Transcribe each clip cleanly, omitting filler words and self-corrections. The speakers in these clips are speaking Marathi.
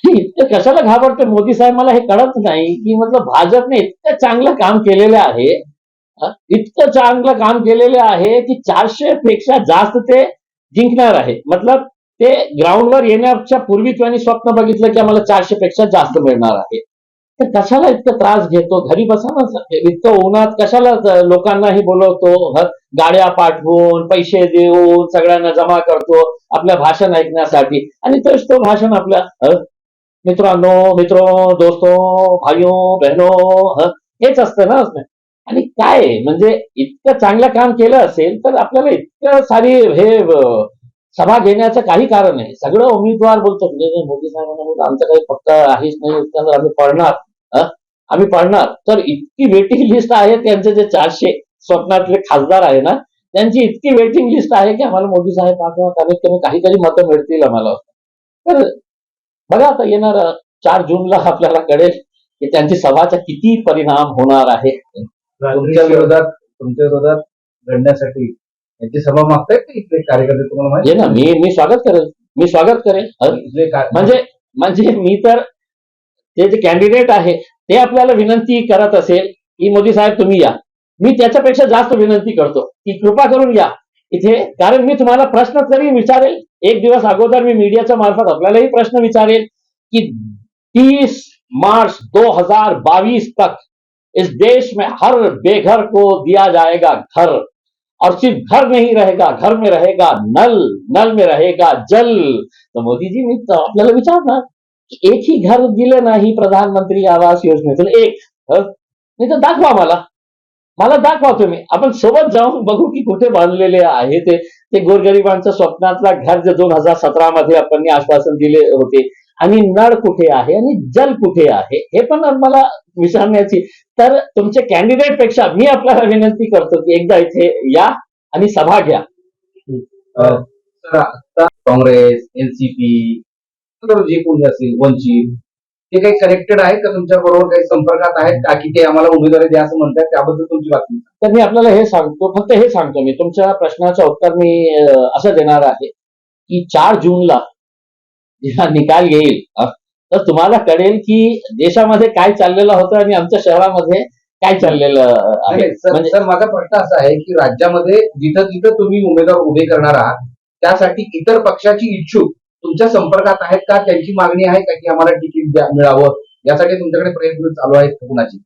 इतकं कशाला घाबरते मोदी साहेब, मला हे कळत नाही की मतलब भाजपने इतकं चांगलं काम केलेलं आहे, इतकं चांगलं काम केलेलं आहे की 400 पेक्षा जास्त ते जिंकणार आहे. मतलब ते ग्राउंडवर येण्याच्या पूर्वी त्यांनी स्वप्न बघितलं की आम्हाला 400 पेक्षा जास्त मिळणार आहे. तर कशाला इतकं त्रास घेतो, घरी बसा ना. इतकं उन्हात कशाला लोकांनाही बोलवतो, गाड्या पाठवून पैसे देऊन सगळ्यांना जमा करतो आपल्या भाषण ऐकण्यासाठी, आणि तोच तो भाषण आपल्या मित्रांनो, मित्रो, दोस्तो, भाइयों, बहनो, हेच असतं ना. आणि काय आहे, म्हणजे इतकं चांगलं काम केलं असेल तर आपल्याला इतकं सारी हे सभा घेण्याचं काही कारण नाही. सगळं उमेदवार बोलतो मोदी साहेबांना बोलतो आमचं काही पक्का आहेच नाही, त्यामुळे आम्ही पडणार, हं? आम्ही पडणार. तर इतकी वेटिंग लिस्ट आहे त्यांचे, जे 400 स्वप्नातले खासदार आहे ना, त्यांची इतकी वेटिंग लिस्ट आहे की आम्हाला मोदी साहेब पाठवा, कमीत कमी काहीतरी मतं मिळतील आम्हाला. तर बघा आता येणार 4 जूनला आपल्याला कळेल की त्यांची सभाचा किती परिणाम होणार आहे. तुमच्या विरोधात लढण्यासाठी यांची सभा मागतायत का इथले कार्यकर्ते, तुम्हाला हे ना, माहिती? मी स्वागत करेल, मी स्वागत करेल. म्हणजे म्हणजे मी तर, ते जे कॅन्डिडेट आहे ते आपल्याला विनंती करत असेल की मोदी साहेब तुम्ही या, मी त्याच्यापेक्षा जास्त विनंती करतो की कृपा करून या इथे. कारण मी तुम्हाला प्रश्न तरी विचारेल, एक दिवस अगोदर मी मीडियाच्या मार्फत आपल्यालाही प्रश्न विचारेल की 30 मार्च 2022 तक इस देश में हर बेघर को दिया जाएगा घर, और सिर्फ घर नहीं रहेगा, घर में रहेगा नल, नल में रहेगा जल. तर मोदीजी, मी आपल्याला विचारणार की एकही घर दिलं नाही प्रधानमंत्री आवास योजनेतून, एक, नाही तर दाखवा मला दाखवा तुम्ही. आपण सोबत जाऊन बघू की कुठे बांधलेले आहे ते गोरगरिबांच्या स्वप्नातला घर, जे 2017 मध्ये आपण आश्वासन दिले होते. आणि नळ कुठे आहे आणि जल कुठे आहे हे पण मला विचारण्याची. तर तुमचे कॅन्डिडेट पेक्षा मी आपल्याला विनंती करतो की एकदा इथे या आणि सभा घ्या. आता काँग्रेस, एनसीपी, जे कोणी असेल, वंचित, ते काही कनेक्टेड आहेत का तुमच्या बरोबर, काही संपर्कात आहेत का, की ते आम्हाला उमेदवारी द्या असं म्हणतात, त्याबद्दल तुमची बातमी? तर मी आपल्याला हे सांगतो, फक्त हे सांगतो, मी तुमच्या प्रश्नाचं उत्तर मी असं देणार आहे की 4 जूनला जेव्हा निकाल येईल, तर तुम्हाला कळेल की देशामध्ये काय चाललेलं होतं आणि आमच्या शहरामध्ये काय चाललेलं आहे. म्हणजे सर, माझा प्रश्न असा आहे की राज्यामध्ये जिथं जिथं तुम्ही उमेदवार उभे करणार आहात, त्यासाठी इतर पक्षाची इच्छुक तुमच्या संपर्कात आहेत का? त्यांची मागणी आहे का की आम्हाला तिकीट मिळावं, यासाठी तुमच्याकडे प्रयत्न चालू आहेत कुणाची?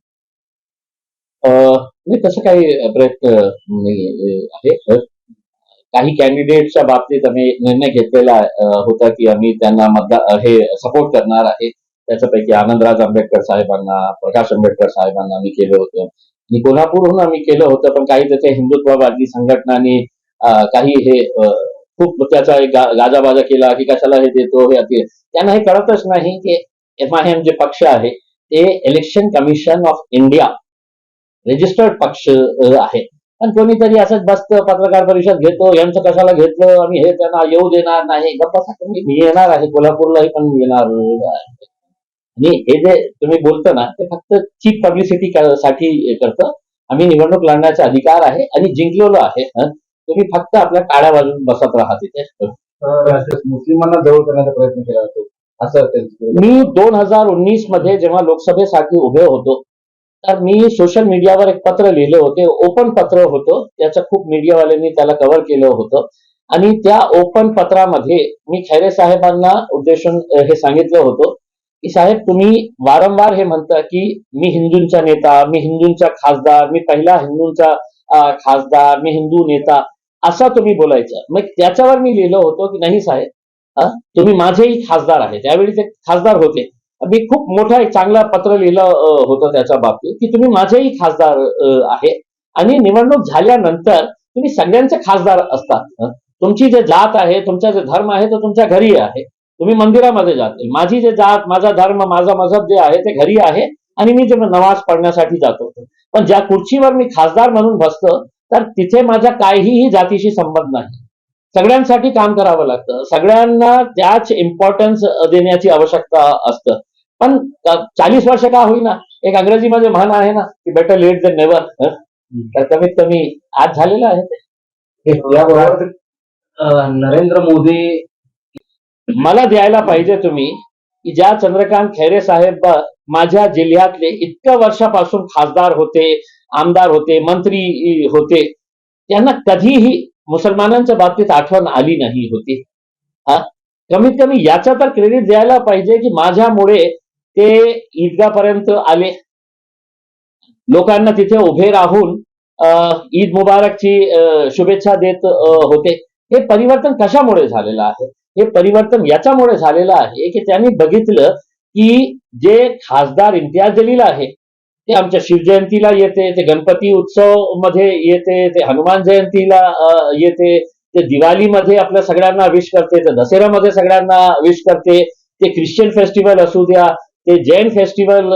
नाही, तसं काही प्रयत्न नाही आहे. काही कॅन्डिडेटच्या बाबतीत आम्ही निर्णय घेतलेला होता की आम्ही त्यांना हे सपोर्ट करणार आहे. त्याच्यापैकी आनंदराज आंबेडकर साहेबांना, प्रकाश आंबेडकर साहेबांना आम्ही केलं होतं, आणि कोल्हापूरहून आम्ही केलं होतं. पण काही त्याच्या हिंदुत्ववादी संघटनांनी काही हे खूप त्याचा गाजाबाजा केला की कशाला हे देतो, हे त्यांना हे कळतच नाही की MIM जे पक्ष आहे ते election commission of India registered पक्ष आहे. पण कोणीतरी असंच बसतं, पत्रकार परिषद घेतो, यांचं कशाला घेतलं आणि हे त्यांना येऊ देणार नाही. गप्पा, मी येणार आहे कोल्हापूरलाही, पण मी येणार आहे. आणि हे जे तुम्ही बोलतो ना, ते फक्त चीप पब्लिसिटी साठी करतं. आम्ही निवडणूक लढण्याचा अधिकार आहे आणि जिंकलेलो आहे. तुम्ही फक्त आपल्या टाळ्या वाजवून बसत राहा तिथे. मुस्लिमांना जवळ करण्याचा प्रयत्न केला जातो असं मी 2019 मध्ये जेव्हा लोकसभेसाठी उभे होतो, तर मी सोशल मीडियावर एक पत्र लिहिले होते, ओपन पत्र होतं, त्याचं खूप मीडियावाल्यांनी त्याला कव्हर केलं होतं. आणि त्या ओपन पत्रामध्ये मी खैरे साहेबांना उद्देशून हे सांगितलं होतं की साहेब, तुम्ही वारंवार हे म्हणता की मी हिंदूंचा नेता, मी हिंदूंचा खासदार, मी पहिला हिंदूंचा खासदार, मी हिंदू नेता, असं तुम्ही बोलायचं. मग त्याच्यावर मी लिहिलं होतं की नाही साहेब, तुम्ही माझेही खासदार आहे. त्यावेळी ते खासदार होते. मी खूप मोठं एक चांगलं पत्र लिहिलं होतं त्याच्या बाबतीत की तुम्ही माझेही खासदार आहे, आणि निवडणूक झाल्यानंतर तुम्ही सगळ्यांचे खासदार असतात. तुमची जे जात आहे, तुमचा जे धर्म आहे, तो तुमच्या घरी आहे, तुम्ही मंदिरामध्ये जाते. माझी जे जात, माझा धर्म, माझा मजहब जे आहे ते घरी आहे, आणि मी जे नमाज पढण्यासाठी जातो. पण ज्या खुर्चीवर मी खासदार म्हणून बसतो, तर तिथे माझा काहीही जातीशी संबंध नाही. सगळ्यांसाठी काम करावं लागतं, सगळ्यांना त्याच इम्पॉर्टन्स देण्याची आवश्यकता असतं. पण 40 वर्ष का होईना, एक इंग्रजीमध्ये म्हण आहे ना की बेटर लेट दॅन नेव्हर. तर कमीत कमी आज झालेलं आहे ते. याबरोबर नरेंद्र मोदी मला द्यायला पाहिजे तुम्ही की ज्या चंद्रकांत खैरे साहेब माझ्या जिल्ह्यातले इतक्या वर्षापासून खासदार होते, आमदार होते, मंत्री होते, त्यांना कधीही मुसलमानांच्या बाबतीत आठवण आली नाही होती. हा, कमीत कमी याचं तर क्रेडिट द्यायला पाहिजे की माझ्यामुळे ते ईदगापर्यंत आले, लोकांना तिथे उभे राहून ईद मुबारकची शुभेच्छा देत होते. हे परिवर्तन कशामुळे झालेलं आहे? हे परिवर्तन याच्यामुळे झालेलं आहे की त्यांनी बघितलं की जे खासदार इम्तियाज जलील आहे ते आमच्या शिवजयंतीला येते, ते गणपती उत्सव मध्ये येते, ते हनुमान जयंतीला येते, ते दिवाळीमध्ये आपल्या सगळ्यांना विश करते, ते दसऱ्यामध्ये सगळ्यांना विश करते, ते ख्रिश्चन फेस्टिवल असू द्या, ते जैन फेस्टिवल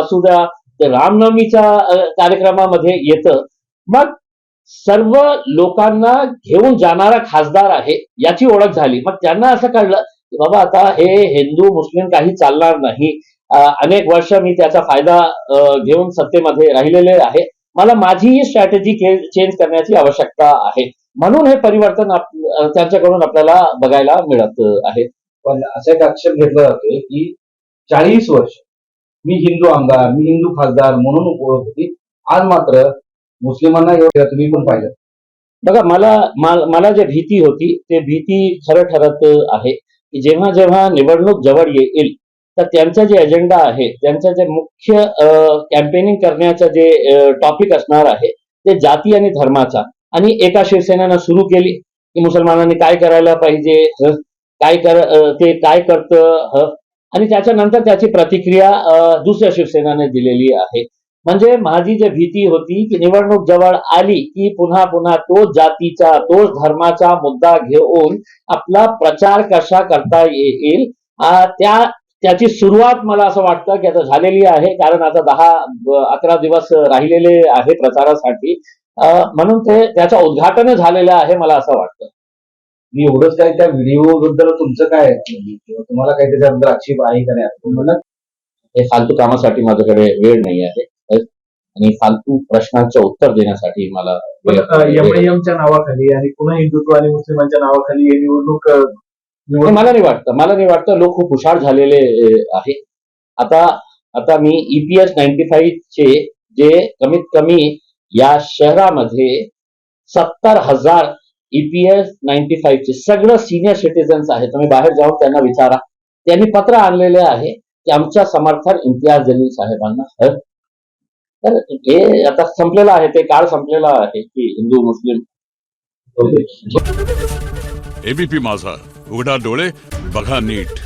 असू द्या, ते रामनवमीच्या कार्यक्रमामध्ये येतं. मग सर्व लोकांना घेऊन जाणारा खासदार आहे याची ओळख झाली. मग त्यांना असं कळलं की बाबा आता हे हिंदू मुस्लिम काही चालणार नाही. अनेक वर्ष मी त्याचा फायदा घेऊन सत्तेमध्ये राहिलेले आहे, मला माझी स्ट्रॅटेजी चेंज करण्याची आवश्यकता आहे. म्हणून हे परिवर्तन त्यांच्याकडून आपल्याला बघायला मिळत आहे. पण असं एक आक्षेप घेतला जातोय की 40 वर्ष मी हिंदू आमदार, मी हिंदू खासदार म्हणून ओळख होती, आज मात्र मुस्लिमांना एवढं तुम्ही पण पाहिलं. बघा, मला जे भीती होती ते भीती खरं ठरत आहे की जेव्हा जेव्हा निवडणूक जवळ येईल तर त्यांचा जे अजेंडा आहे, त्यांचं जे मुख्य कॅम्पेनिंग करण्याचं जे टॉपिक असणार आहे ते जाती आणि धर्माचा. आणि एका शिवसेनेनं सुरू केली की मुसलमानांनी काय करायला पाहिजे, ते काय करतं, आणि त्याच्यानंतर त्याची प्रतिक्रिया दुसऱ्या शिवसेनेने दिलेली आहे. म्हणजे माझी जी भीती होती की निवडणूक जवळ आली की पुन्हा पुन्हा तोच जातीचा, तोच धर्माचा मुद्दा घेऊन आपला प्रचार कसा करता येईल, त्याची सुरुवात मला असं वाटतं की आता झालेली आहे. कारण आता 10-11 दिवस राहिलेले आहे प्रचारासाठी, म्हणून त्याचं उद्घाटन झालेलं आहे मला असं वाटतं. मी एवढंच काय त्या व्हिडिओ बद्दल तुमचं काय किंवा तुम्हाला काही त्याच्याबद्दल आक्षेप आहे का नाही तुम्ही म्हणत? हे फालतू कामासाठी माझ्याकडे वेळ नाही आहे आणि फालतू प्रश्नांचं उत्तर देण्यासाठी मला एमआयएमच्या नावाखाली आणि पुन्हा हिंदुत्व आणि मुस्लिमांच्या नावाखाली हे निवडणूक मला नाही वाटतं लोक खूप हुशार झालेले आहे. आता मी EPS 95 चे जे कमीत कमी या शहरामध्ये 70,000 EPS 95 चे सगळं सिनियर सिटीजन्स आहे, तुम्ही बाहेर जाऊन त्यांना विचारा, त्यांनी पत्र आणलेले आहे की आमच्या समर्थन इम्तियाज जलील साहेबांना. तर हे आता संपलेलं आहे, ते काळ संपलेला आहे की हिंदू मुस्लिम. एबीपी माझा, उघडा डोळे बघा नीट.